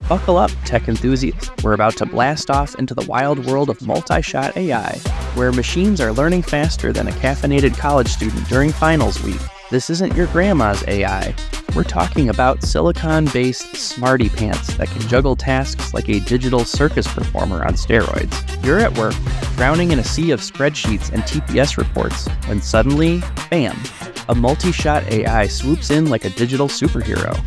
Buckle up, tech enthusiasts. We're about to blast off into the wild world of multi-shot AI, where machines are learning faster than a caffeinated college student during finals week. This isn't your grandma's AI. We're talking about silicon-based smarty pants that can juggle tasks like a digital circus performer on steroids. You're at work, drowning in a sea of spreadsheets and TPS reports, when suddenly, bam, a multi-shot AI swoops in like a digital superhero.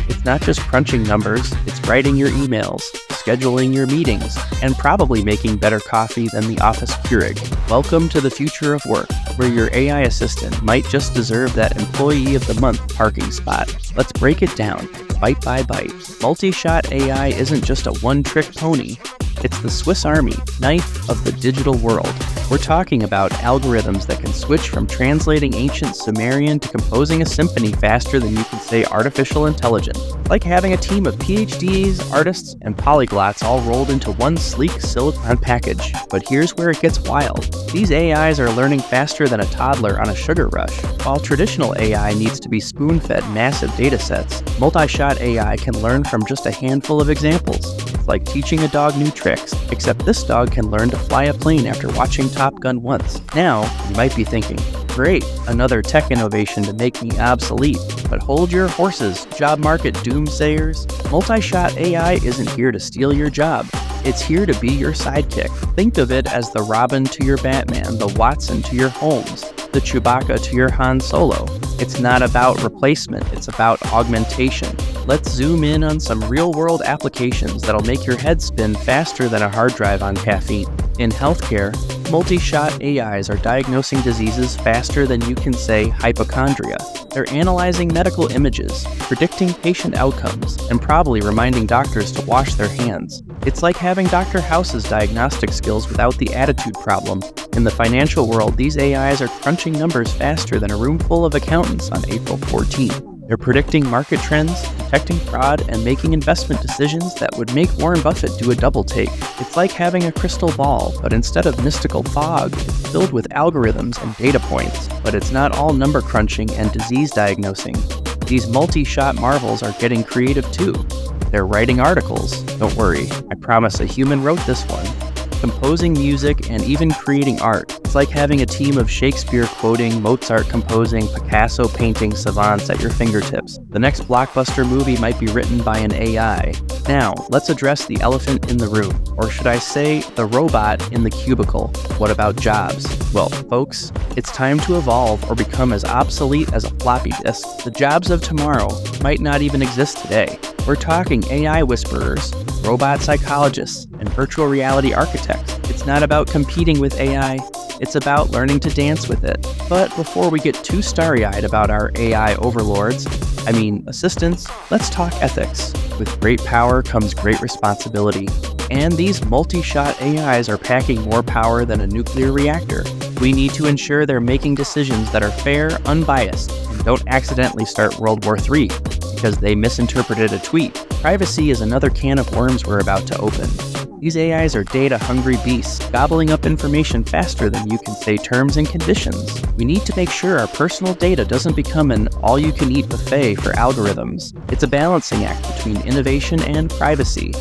It's not just crunching numbers, it's writing your emails, scheduling your meetings, and probably making better coffee than the office Keurig. Welcome to the future of work, where your AI assistant might just deserve that Employee of the Month parking spot. Let's break it down, bite by bite. Multi-shot AI isn't just a one-trick pony. It's the Swiss Army knife of the digital world. We're talking about algorithms that can switch from translating ancient Sumerian to composing a symphony faster than you can say artificial intelligence. Like having a team of PhDs, artists, and polyglots all rolled into one sleek silicon package. But here's where it gets wild. These AIs are learning faster than a toddler on a sugar rush. While traditional AI needs to be spoon-fed massive datasets, multi-shot AI can learn from just a handful of examples. It's like teaching a dog new tricks, except this dog can learn to fly a plane after watching Top Gun once. Now, you might be thinking, great, another tech innovation to make me obsolete. But hold your horses, job market doomsayers. Multi-shot AI isn't here to steal your job. It's here to be your sidekick. Think of it as the Robin to your Batman, the Watson to your Holmes, the Chewbacca to your Han Solo. It's not about replacement, it's about augmentation. Let's zoom in on some real-world applications that'll make your head spin faster than a hard drive on caffeine. In healthcare, multi-shot AIs are diagnosing diseases faster than you can say hypochondria. They're analyzing medical images, predicting patient outcomes, and probably reminding doctors to wash their hands. It's like having Dr. House's diagnostic skills without the attitude problem. In the financial world, these AIs are crunching numbers faster than a room full of accountants on April 14th. They're predicting market trends, detecting fraud, and making investment decisions that would make Warren Buffett do a double take. It's like having a crystal ball, but instead of mystical fog, it's filled with algorithms and data points. But it's not all number crunching and disease diagnosing. These multi-shot marvels are getting creative too. They're writing articles. Don't worry, I promise a human wrote this one. Composing music, and even creating art. It's like having a team of Shakespeare quoting, Mozart composing, Picasso painting savants at your fingertips. The next blockbuster movie might be written by an AI. Now, let's address the elephant in the room, or should I say, the robot in the cubicle. What about jobs? Well, folks, it's time to evolve or become as obsolete as a floppy disk. The jobs of tomorrow might not even exist today. We're talking AI whisperers, robot psychologists, and virtual reality architects. It's not about competing with AI, it's about learning to dance with it. But before we get too starry-eyed about our AI overlords, assistants, let's talk ethics. With great power comes great responsibility. And these multi-shot AIs are packing more power than a nuclear reactor. We need to ensure they're making decisions that are fair, unbiased, and don't accidentally start World War III because they misinterpreted a tweet. Privacy is another can of worms we're about to open. These AIs are data-hungry beasts, gobbling up information faster than you can say terms and conditions. We need to make sure our personal data doesn't become an all-you-can-eat buffet for algorithms. It's a balancing act between innovation and privacy.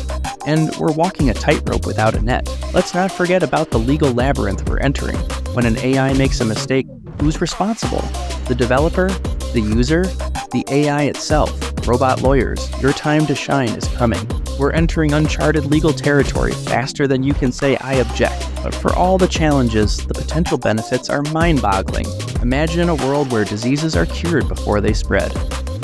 And we're walking a tightrope without a net. Let's not forget about the legal labyrinth we're entering. When an AI makes a mistake, who's responsible? The developer? The user? The AI itself? Robot lawyers, your time to shine is coming. We're entering uncharted legal territory faster than you can say I object. But for all the challenges, the potential benefits are mind-boggling. Imagine a world where diseases are cured before they spread,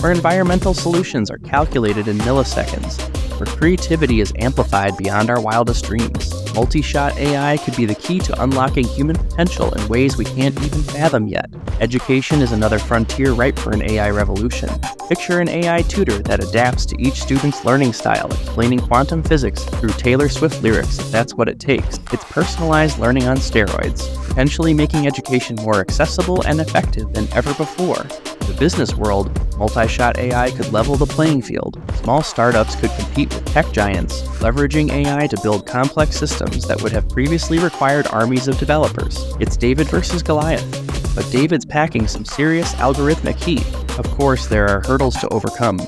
where environmental solutions are calculated in milliseconds, where creativity is amplified beyond our wildest dreams. Multi-shot AI could be the key to unlocking human potential in ways we can't even fathom yet. Education is another frontier ripe for an AI revolution. Picture an AI tutor that adapts to each student's learning style, explaining quantum physics through Taylor Swift lyrics if that's what it takes. It's personalized learning on steroids, potentially making education more accessible and effective than ever before. In the business world, multi-shot AI could level the playing field. Small startups could compete with tech giants, leveraging AI to build complex systems that would have previously required armies of developers. It's David versus Goliath, but David's packing some serious algorithmic heat. Of course, there are hurdles to overcome.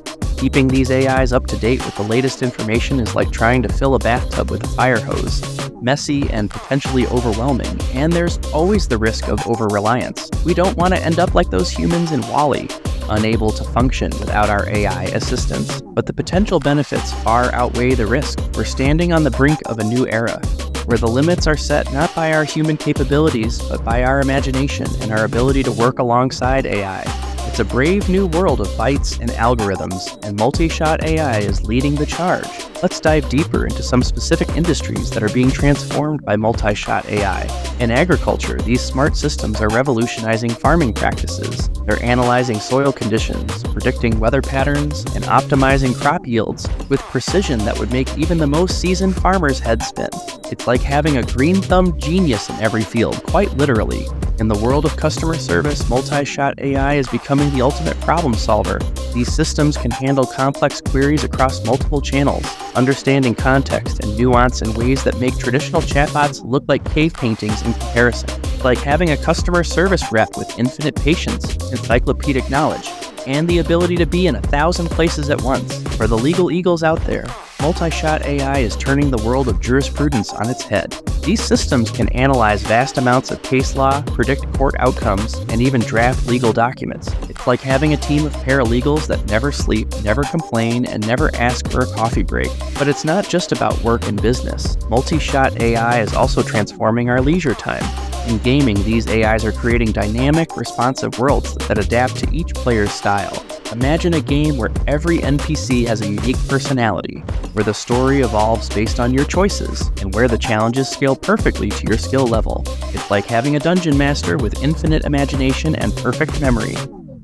Keeping these AIs up to date with the latest information is like trying to fill a bathtub with a fire hose. Messy and potentially overwhelming, and there's always the risk of over-reliance. We don't want to end up like those humans in WALL-E, unable to function without our AI assistants. But the potential benefits far outweigh the risk. We're standing on the brink of a new era, where the limits are set not by our human capabilities, but by our imagination and our ability to work alongside AI. It's a brave new world of bytes and algorithms, and multi-shot AI is leading the charge. Let's dive deeper into some specific industries that are being transformed by multi-shot AI. In agriculture, these smart systems are revolutionizing farming practices. They're analyzing soil conditions, predicting weather patterns, and optimizing crop yields with precision that would make even the most seasoned farmer's head spin. It's like having a green-thumbed genius in every field, quite literally. In the world of customer service, multi-shot AI is becoming the ultimate problem solver. These systems can handle complex queries across multiple channels, understanding context and nuance in ways that make traditional chatbots look like cave paintings in comparison. It's like having a customer service rep with infinite patience, encyclopedic knowledge, and the ability to be in 1,000 places at once. For the legal eagles out there, multi-shot AI is turning the world of jurisprudence on its head. These systems can analyze vast amounts of case law, predict court outcomes, and even draft legal documents. It's like having a team of paralegals that never sleep, never complain, and never ask for a coffee break. But it's not just about work and business. Multi-shot AI is also transforming our leisure time. In gaming, these AIs are creating dynamic, responsive worlds that adapt to each player's style. Imagine a game where every NPC has a unique personality, where the story evolves based on your choices, and where the challenges scale perfectly to your skill level. It's like having a dungeon master with infinite imagination and perfect memory.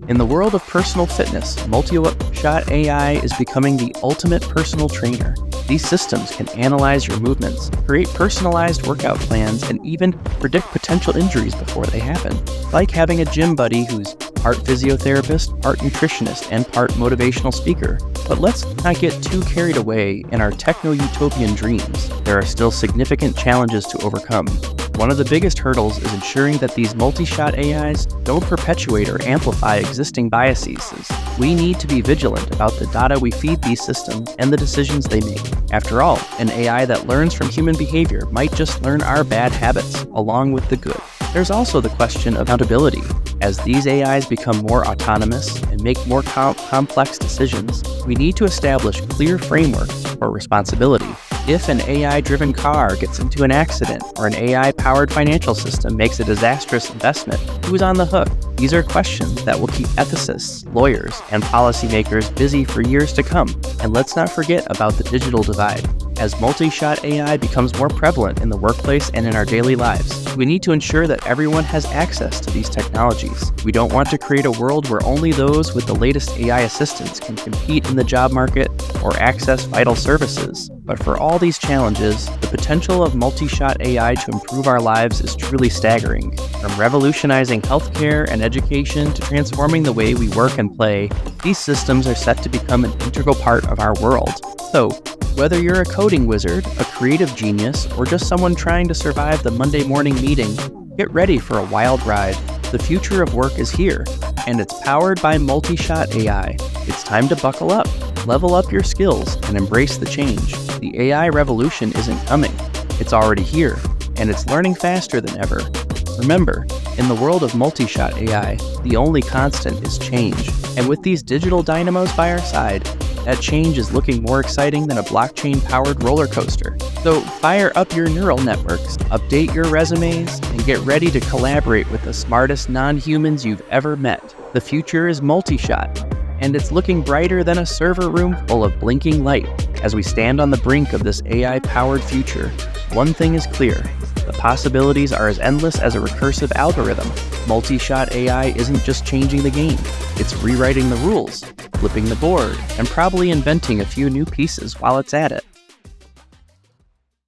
In the world of personal fitness, multi-shot AI is becoming the ultimate personal trainer. These systems can analyze your movements, create personalized workout plans, and even predict potential injuries before they happen. It's like having a gym buddy who's part physiotherapist, part nutritionist, and part motivational speaker. But let's not get too carried away in our techno-utopian dreams. There are still significant challenges to overcome. One of the biggest hurdles is ensuring that these multi-shot AIs don't perpetuate or amplify existing biases. We need to be vigilant about the data we feed these systems and the decisions they make. After all, an AI that learns from human behavior might just learn our bad habits, along with the good. There's also the question of accountability. As these AIs become more autonomous and make more complex decisions, we need to establish clear frameworks for responsibility. If an AI-driven car gets into an accident or an AI-powered financial system makes a disastrous investment, who's on the hook? These are questions that will keep ethicists, lawyers, and policymakers busy for years to come. And let's not forget about the digital divide. As multi-shot AI becomes more prevalent in the workplace and in our daily lives, we need to ensure that everyone has access to these technologies. We don't want to create a world where only those with the latest AI assistants can compete in the job market or access vital services. But for all these challenges, the potential of multi-shot AI to improve our lives is truly staggering. From revolutionizing healthcare and education to transforming the way we work and play, these systems are set to become an integral part of our world. So, whether you're a coding wizard, a creative genius, or just someone trying to survive the Monday morning meeting, get ready for a wild ride. The future of work is here, and it's powered by multi-shot AI. It's time to buckle up, level up your skills, and embrace the change. The AI revolution isn't coming. It's already here, and it's learning faster than ever. Remember, in the world of multi-shot AI, the only constant is change. And with these digital dynamos by our side, that change is looking more exciting than a blockchain-powered roller coaster. So fire up your neural networks, update your resumes, and get ready to collaborate with the smartest non-humans you've ever met. The future is multi-shot, and it's looking brighter than a server room full of blinking light. As we stand on the brink of this AI-powered future, one thing is clear. The possibilities are as endless as a recursive algorithm. Multi-shot AI isn't just changing the game. It's rewriting the rules, flipping the board, and probably inventing a few new pieces while it's at it.